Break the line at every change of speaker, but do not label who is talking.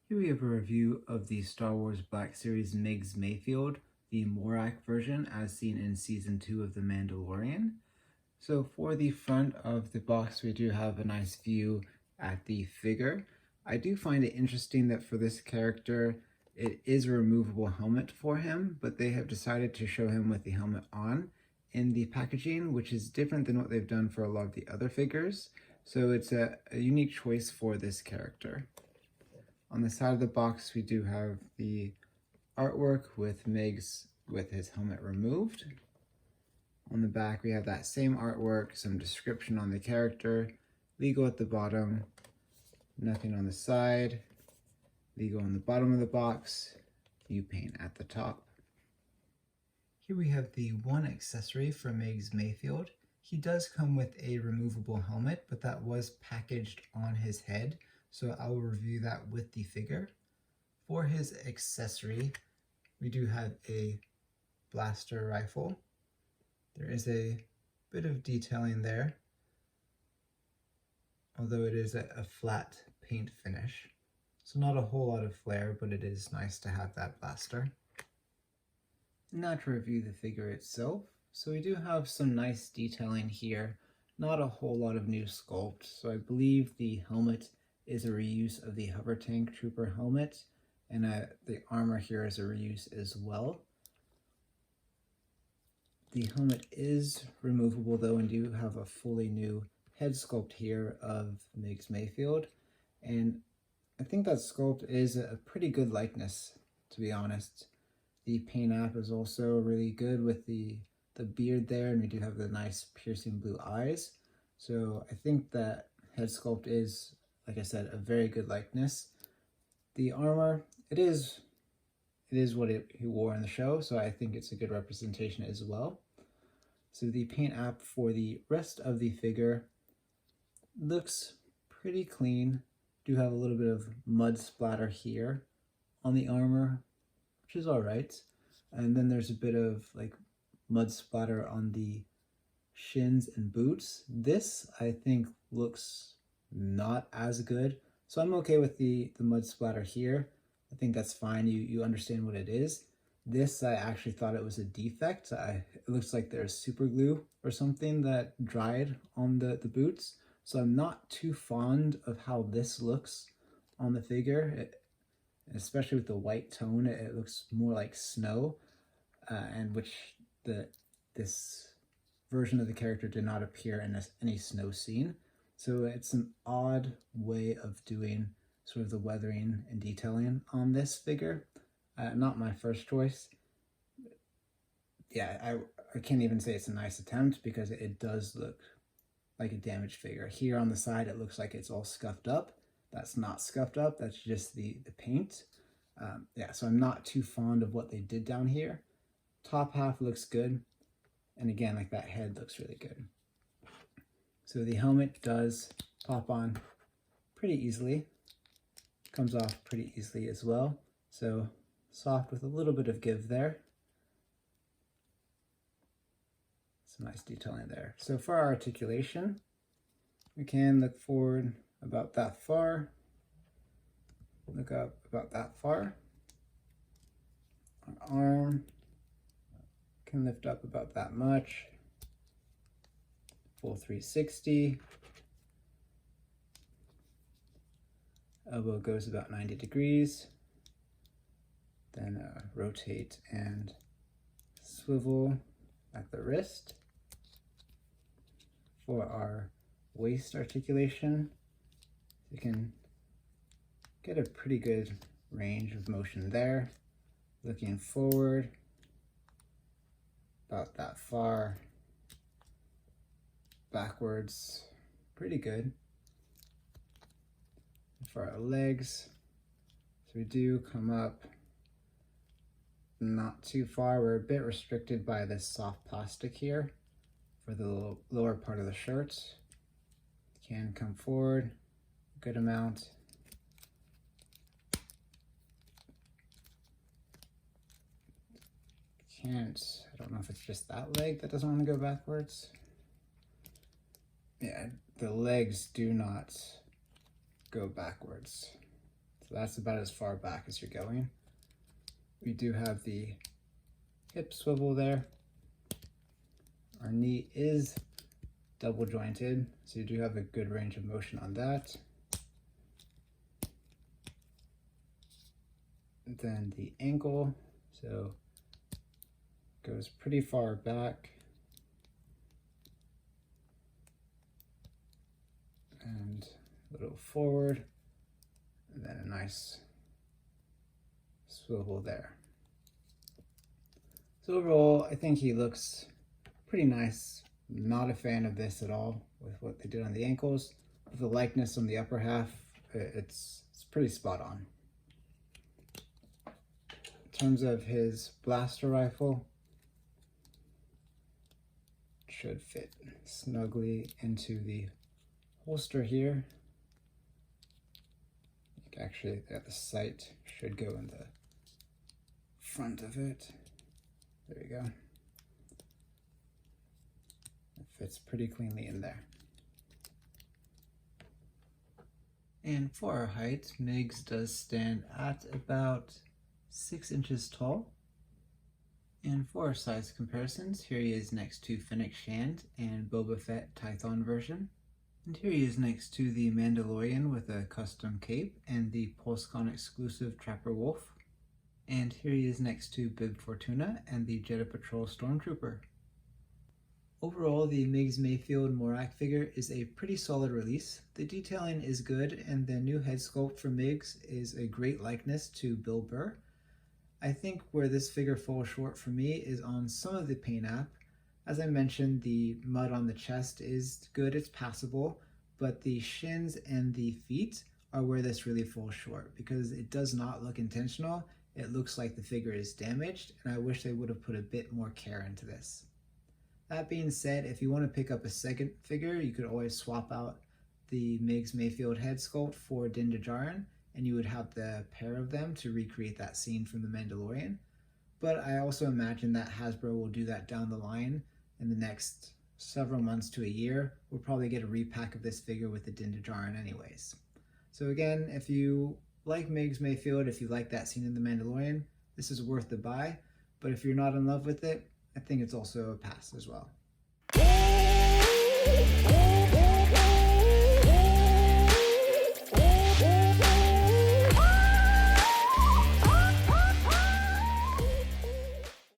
Here we have a review of the Star Wars Black Series Migs Mayfield, the Morak version as seen in Season 2 of The Mandalorian. So for the front of the box, we do have a nice view at the figure. I do find it interesting that for this character, it is a removable helmet for him, but they have decided to show him with the helmet on in the packaging, which is different than what they've done for a lot of the other figures. So it's a unique choice for this character. On the side of the box, we do have the artwork with Migs with his helmet removed. On the back, we have that same artwork, some description on the character, legal at the bottom, nothing on the side, legal on the bottom of the box, view paint at the top. Here we have the one accessory for Migs Mayfield. He does come with a removable helmet, but that was packaged on his head, so I will review that with the figure. For his accessory, we do have a blaster rifle. There is a bit of detailing there, although it is a flat paint finish. So not a whole lot of flair, but it is nice to have that blaster. Now to review the figure itself. So we do have some nice detailing here, not a whole lot of new sculpt. So I believe the helmet is a reuse of the Hover Tank Trooper helmet, and the armor here is a reuse as well. The helmet is removable though, and do have a fully new head sculpt here of Migs Mayfield, and I think that sculpt is a pretty good likeness, to be honest. The paint app is also really good with the beard there, and we do have the nice piercing blue eyes. So I think that head sculpt is, like I said, a very good likeness. The armor, it is what he wore in the show, so I think it's a good representation as well. So the paint app for the rest of the figure looks pretty clean. Do have a little bit of mud splatter here on the armor, which is all right. And then there's a bit of like mud splatter on the shins and boots. This, I think, looks not as good. So I'm okay with the mud splatter here. I think that's fine. You understand what it is. This, I actually thought it was a defect. It looks like there's super glue or something that dried on the boots. So I'm not too fond of how this looks on the figure. Especially with the white tone, it looks more like snow, and which this version of the character did not appear in any snow scene. So it's an odd way of doing sort of the weathering and detailing on this figure. Not my first choice. Yeah, I can't even say it's a nice attempt because it does look like a damaged figure. Here on the side, it looks like it's all scuffed up. That's not scuffed up, that's just the paint. Yeah, so I'm not too fond of what they did down here. Top half looks good. And again, like that head looks really good. So the helmet does pop on pretty easily. Comes off pretty easily as well. So soft with a little bit of give there. Some nice detailing there. So for our articulation, we can look forward about that far, look up about that far. Our arm can lift up about that much, full 360. Elbow goes about 90 degrees, then rotate and swivel at the wrist. For our waist articulation, you can get a pretty good range of motion there. Looking forward about that far, backwards, pretty good. For our legs, so we do come up not too far. We're a bit restricted by this soft plastic here for the lower part of the shirt. Can come forward a good amount. I don't know if it's just that leg that doesn't want to go backwards. Yeah, the legs do not go backwards. So that's about as far back as you're going. We do have the hip swivel there. Our knee is double jointed, so you do have a good range of motion on that. And then the ankle, so goes pretty far back. And a little forward, and then a nice swivel there. So overall, I think he looks pretty nice. Not a fan of this at all with what they did on the ankles. With the likeness on the upper half, it's pretty spot on. In terms of his blaster rifle, it should fit snugly into the holster here. Actually, the sight should go in the front of it. There you go. It fits pretty cleanly in there. And for our height, Migs does stand at about 6 inches tall. And for our size comparisons, here he is next to Fennec Shand and Boba Fett Tython version. And here he is next to the Mandalorian with a custom cape and the PulseCon exclusive Trapper Wolf. And here he is next to Bib Fortuna and the Jedha Patrol Stormtrooper. Overall, the Migs Mayfield Morak figure is a pretty solid release. The detailing is good, and the new head sculpt for Migs is a great likeness to Bill Burr. I think where this figure falls short for me is on some of the paint app. As I mentioned, the mud on the chest is good, it's passable, but the shins and the feet are where this really falls short because it does not look intentional. It looks like the figure is damaged, and I wish they would have put a bit more care into this. That being said, if you want to pick up a second figure, you could always swap out the Migs Mayfield head sculpt for Din Djarin, and you would have the pair of them to recreate that scene from The Mandalorian. But I also imagine that Hasbro will do that down the line in the next several months to a year. We'll probably get a repack of this figure with the Din Djarin anyways. So again, if you like Migs Mayfield, if you like that scene in The Mandalorian, this is worth the buy. But if you're not in love with it, I think it's also a pass as well.